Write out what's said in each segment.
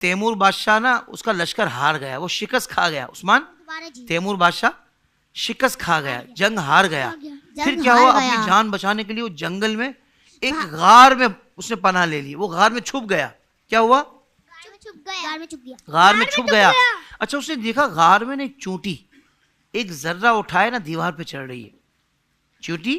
Timur بادشاہ نا اس کا لشکر ہار گیا, وہ شکست کھا گیا. عثمان تیمور بادشاہ شکست کھا گیا, جنگ ہار گیا. پھر کیا ہوا, اپنی جان بچانے کے لیے وہ جنگل میں ایک غار میں اس نے پناہ لے لی. وہ غار میں چھپ گیا. کیا ہوا, غار میں چھپ گیا. اچھا اس نے دیکھا غار میں نا ایک چونٹی ایک ذرہ اٹھائے نا دیوار پہ چڑھ رہی ہے. چونٹی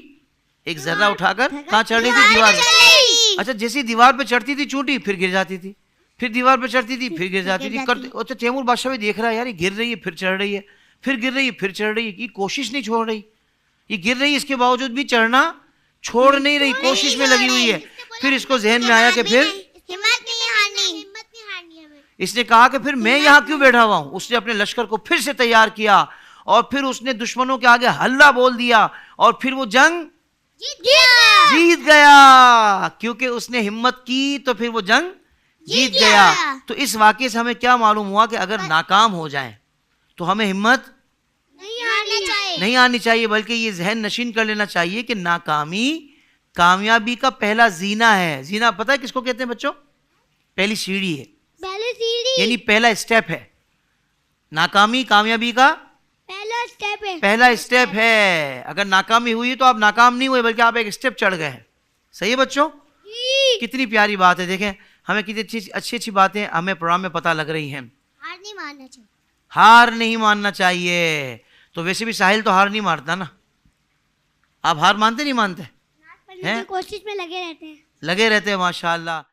ایک ذرہ اٹھا کر کہاں چڑھ رہی تھی, دیوار پہ. اچھا جیسی دیوار پہ چڑھتی تھی چونٹی پھر گر جاتی تھی, پھر دیوار پہ چڑھتی تھی پھر گر جاتی تھی. اچھا تیمور بادشاہ بھی دیکھ رہا ہے یار یہ گر رہی ہے پھر چڑھ رہی ہے, پھر گر رہی ہے پھر چڑھ رہی ہے, یہ کوشش نہیں چھوڑ رہی. یہ گر رہی ہے اس کے باوجود بھی چڑھنا چھوڑ نہیں رہی, کوشش میں لگی ہوئی ہے. پھر اس کو ذہن میں آیا کہ پھر اس نے کہا کہ پھر میں یہاں کیوں بیٹھا ہوا ہوں. اس نے اپنے لشکر کو پھر سے تیار کیا اور پھر اس نے دشمنوں کے آگے ہلہ بول دیا اور پھر وہ جنگ جیت گیا. کیونکہ اس نے ہمت کی تو پھر وہ جنگ جیت گیا. تو اس واقعے سے ہمیں کیا معلوم ہوا کہ اگر ناکام ہو جائیں تو ہمیں ہمت نہیں آنی چاہیے, بلکہ یہ ذہن نشین کر لینا چاہیے کہ ناکامی کامیابی کا پہلا زینہ ہے. زینہ پتہ ہے کس کو کہتے ہیں بچوں؟ پہلی سیڑھی ہے, یعنی پہلا اسٹیپ ہے. ناکامی کامیابی کا پہلا اسٹیپ ہے. اگر ناکامی ہوئی تو آپ ناکام نہیں ہوئے بلکہ آپ ایک اسٹیپ چڑھ گئے ہیں. صحیح ہے بچوں؟ کتنی پیاری بات ہے. دیکھیں ہمیں کتنی اچھی اچھی باتیں ہمیں پروگرام میں پتہ لگ رہی ہیں. ہار نہیں ماننا چاہیے. تو ویسے بھی ساحل تو ہار نہیں مارتا نا. آپ ہار مانتے نہیں مانتے؟ کوشش میں لگے رہتے ہیں لگے رہتے ہیں ماشاءاللہ.